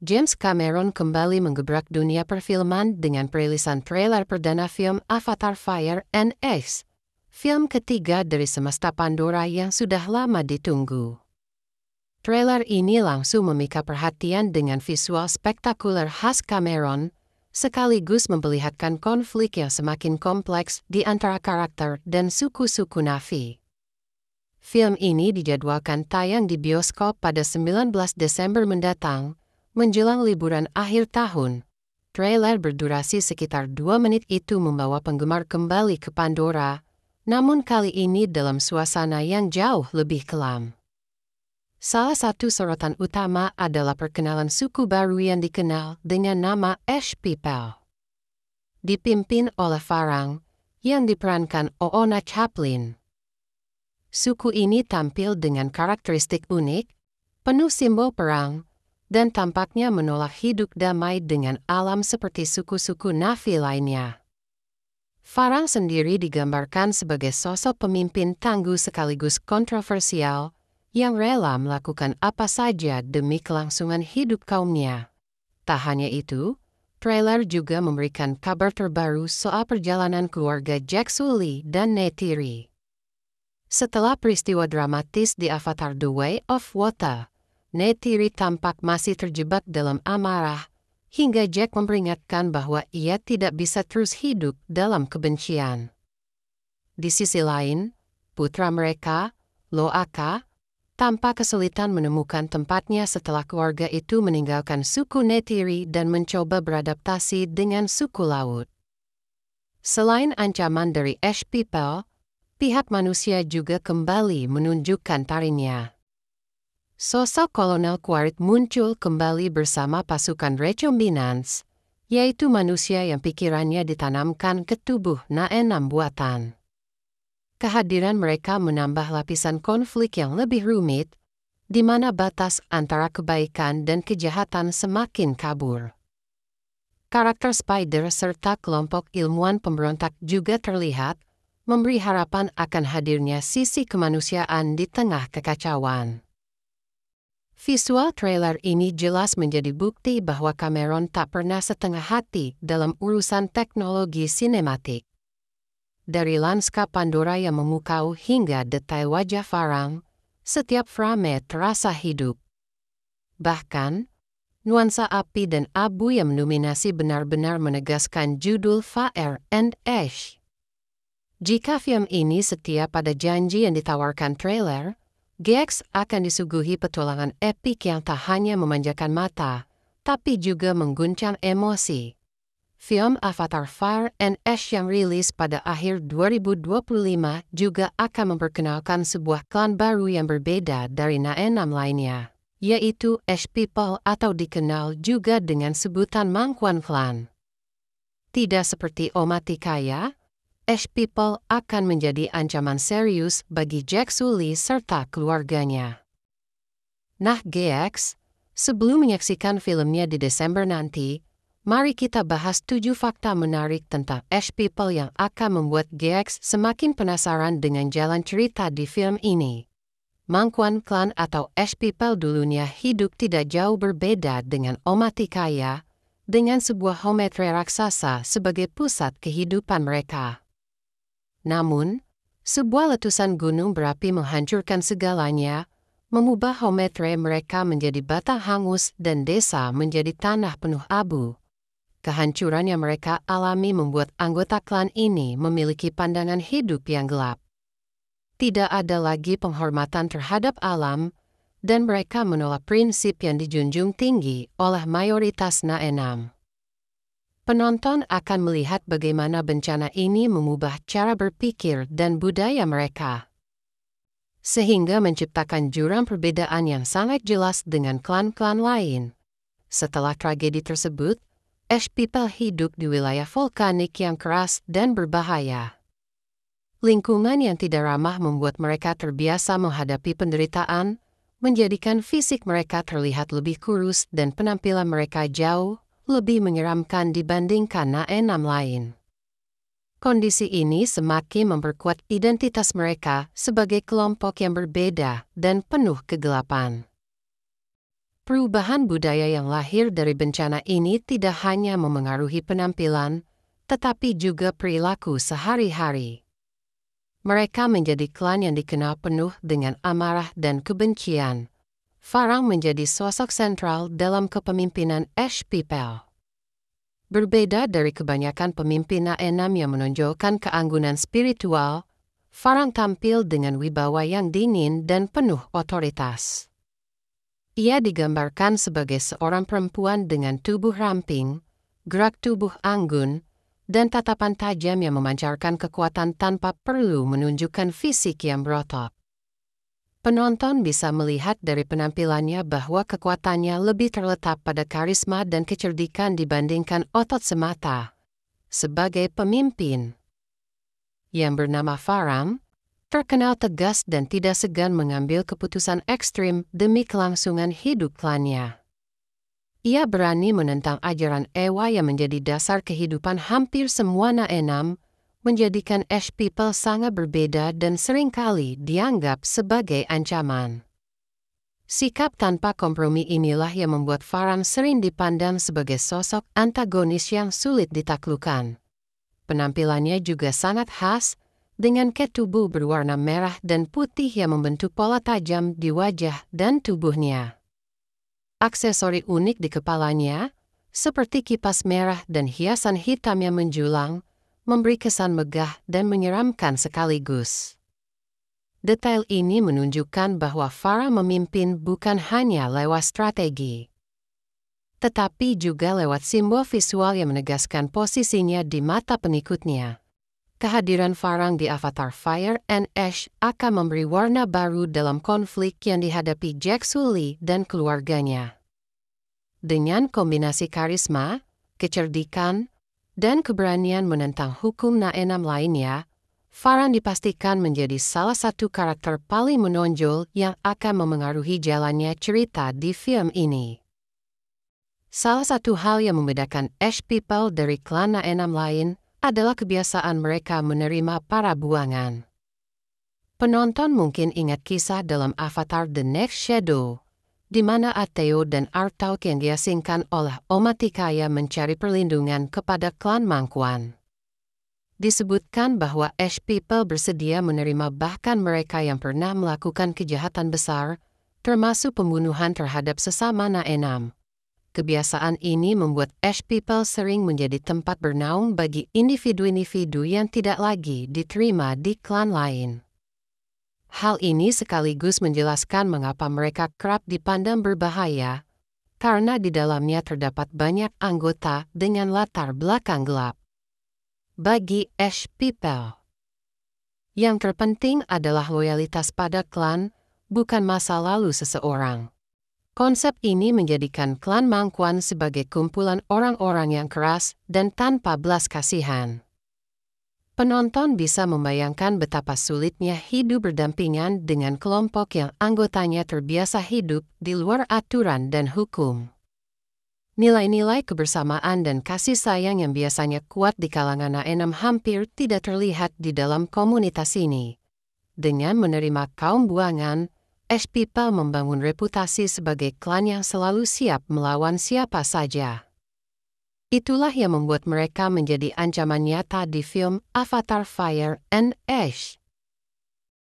James Cameron kembali menggebrak dunia perfilman dengan perilisan trailer perdana film Avatar Fire and Ice, film ketiga dari semesta Pandora yang sudah lama ditunggu. Trailer ini langsung memikat perhatian dengan visual spektakuler khas Cameron, sekaligus memperlihatkan konflik yang semakin kompleks di antara karakter dan suku-suku Na'vi. Film ini dijadwalkan tayang di bioskop pada 19 Desember mendatang, menjelang liburan akhir tahun. Trailer berdurasi sekitar 2 menit itu membawa penggemar kembali ke Pandora, namun kali ini dalam suasana yang jauh lebih kelam. Salah satu sorotan utama adalah perkenalan suku baru yang dikenal dengan nama Ash People. Dipimpin oleh Farang, yang diperankan Oona Chaplin. Suku ini tampil dengan karakteristik unik, penuh simbol perang, dan tampaknya menolak hidup damai dengan alam seperti suku-suku Na'vi lainnya. Farang sendiri digambarkan sebagai sosok pemimpin tangguh sekaligus kontroversial, yang rela melakukan apa saja demi kelangsungan hidup kaumnya. Tak hanya itu, trailer juga memberikan kabar terbaru soal perjalanan keluarga Jack Sully dan Neytiri. Setelah peristiwa dramatis di Avatar The Way of Water, Neytiri tampak masih terjebak dalam amarah, hingga Jack memperingatkan bahwa ia tidak bisa terus hidup dalam kebencian. Di sisi lain, putra mereka, Lo'aka, tampak kesulitan menemukan tempatnya setelah keluarga itu meninggalkan suku Neytiri dan mencoba beradaptasi dengan suku laut. Selain ancaman dari Ash People, pihak manusia juga kembali menunjukkan taringnya. Sosok Kolonel Quaritch muncul kembali bersama pasukan Recombinants, yaitu manusia yang pikirannya ditanamkan ke tubuh Na-6 buatan. Kehadiran mereka menambah lapisan konflik yang lebih rumit, di mana batas antara kebaikan dan kejahatan semakin kabur. Karakter Spider serta kelompok ilmuwan pemberontak juga terlihat, memberi harapan akan hadirnya sisi kemanusiaan di tengah kekacauan. Visual trailer ini jelas menjadi bukti bahwa Cameron tak pernah setengah hati dalam urusan teknologi sinematik. Dari lanskap Pandora yang memukau hingga detail wajah Farang, setiap frame terasa hidup. Bahkan, nuansa api dan abu yang mendominasi benar-benar menegaskan judul Fire and Ash. Jika film ini setia pada janji yang ditawarkan trailer, GX akan disuguhi petualangan epik yang tak hanya memanjakan mata, tapi juga mengguncang emosi. Film Avatar Fire and Ash yang rilis pada akhir 2025 juga akan memperkenalkan sebuah klan baru yang berbeda dari Na-6 lainnya, yaitu Ash People atau dikenal juga dengan sebutan Mangkuan Clan. Tidak seperti Omaticaya, Ash People akan menjadi ancaman serius bagi Jack Sully serta keluarganya. Nah GX, sebelum menyaksikan filmnya di Desember nanti, mari kita bahas 7 fakta menarik tentang Ash People yang akan membuat GX semakin penasaran dengan jalan cerita di film ini. Mangkuan Clan atau Ash People dulunya hidup tidak jauh berbeda dengan Omaticaya, dengan sebuah Hometre raksasa sebagai pusat kehidupan mereka. Namun, sebuah letusan gunung berapi menghancurkan segalanya, mengubah Hometre mereka menjadi bata hangus dan desa menjadi tanah penuh abu. Kehancuran yang mereka alami membuat anggota klan ini memiliki pandangan hidup yang gelap. Tidak ada lagi penghormatan terhadap alam, dan mereka menolak prinsip yang dijunjung tinggi oleh mayoritas Na-6. Penonton akan melihat bagaimana bencana ini mengubah cara berpikir dan budaya mereka, sehingga menciptakan jurang perbedaan yang sangat jelas dengan klan-klan lain. Setelah tragedi tersebut, Ash People hidup di wilayah vulkanik yang keras dan berbahaya. Lingkungan yang tidak ramah membuat mereka terbiasa menghadapi penderitaan, menjadikan fisik mereka terlihat lebih kurus dan penampilan mereka jauh lebih menyeramkan dibandingkan Na-6 lain. Kondisi ini semakin memperkuat identitas mereka sebagai kelompok yang berbeda dan penuh kegelapan. Perubahan budaya yang lahir dari bencana ini tidak hanya memengaruhi penampilan, tetapi juga perilaku sehari-hari. Mereka menjadi klan yang dikenal penuh dengan amarah dan kebencian. Farang menjadi sosok sentral dalam kepemimpinan Ash People. Berbeda dari kebanyakan pemimpin Naenam yang menonjolkan keanggunan spiritual, Farang tampil dengan wibawa yang dingin dan penuh otoritas. Ia digambarkan sebagai seorang perempuan dengan tubuh ramping, gerak tubuh anggun, dan tatapan tajam yang memancarkan kekuatan tanpa perlu menunjukkan fisik yang berotot. Penonton bisa melihat dari penampilannya bahwa kekuatannya lebih terletak pada karisma dan kecerdikan dibandingkan otot semata. Sebagai pemimpin yang bernama Farang, terkenal tegas dan tidak segan mengambil keputusan ekstrim demi kelangsungan hidup klannya. Ia berani menentang ajaran Ewa yang menjadi dasar kehidupan hampir semua Naenam, menjadikan Ash People sangat berbeda dan seringkali dianggap sebagai ancaman. Sikap tanpa kompromi inilah yang membuat Farang sering dipandang sebagai sosok antagonis yang sulit ditaklukkan. Penampilannya juga sangat khas, dengan tubuh berwarna merah dan putih yang membentuk pola tajam di wajah dan tubuhnya. Aksesori unik di kepalanya, seperti kipas merah dan hiasan hitam yang menjulang, memberi kesan megah dan menyeramkan sekaligus. Detail ini menunjukkan bahwa Farang memimpin bukan hanya lewat strategi, tetapi juga lewat simbol visual yang menegaskan posisinya di mata pengikutnya. Kehadiran Farang di Avatar Fire and Ash akan memberi warna baru dalam konflik yang dihadapi Jack Sully dan keluarganya. Dengan kombinasi karisma, kecerdikan, dan keberanian menentang hukum Naenam lainnya, Farang dipastikan menjadi salah satu karakter paling menonjol yang akan memengaruhi jalannya cerita di film ini. Salah satu hal yang membedakan Ash People dari klan Naenam lain adalah kebiasaan mereka menerima para buangan. Penonton mungkin ingat kisah dalam Avatar The Next Shadow, di mana Ateo dan Artauk yang diasingkan oleh Omaticaya mencari perlindungan kepada klan Mangkuan. Disebutkan bahwa Ash People bersedia menerima bahkan mereka yang pernah melakukan kejahatan besar, termasuk pembunuhan terhadap sesama Naenam. Kebiasaan ini membuat Ash People sering menjadi tempat bernaung bagi individu-individu yang tidak lagi diterima di klan lain. Hal ini sekaligus menjelaskan mengapa mereka kerap dipandang berbahaya, karena di dalamnya terdapat banyak anggota dengan latar belakang gelap. Bagi Ash People, yang terpenting adalah loyalitas pada klan, bukan masa lalu seseorang. Konsep ini menjadikan klan Mangkuan sebagai kumpulan orang-orang yang keras dan tanpa belas kasihan. Penonton bisa membayangkan betapa sulitnya hidup berdampingan dengan kelompok yang anggotanya terbiasa hidup di luar aturan dan hukum. Nilai-nilai kebersamaan dan kasih sayang yang biasanya kuat di kalangan Naenam hampir tidak terlihat di dalam komunitas ini. Dengan menerima kaum buangan, Ash People membangun reputasi sebagai klan yang selalu siap melawan siapa saja. Itulah yang membuat mereka menjadi ancaman nyata di film Avatar Fire and Ash.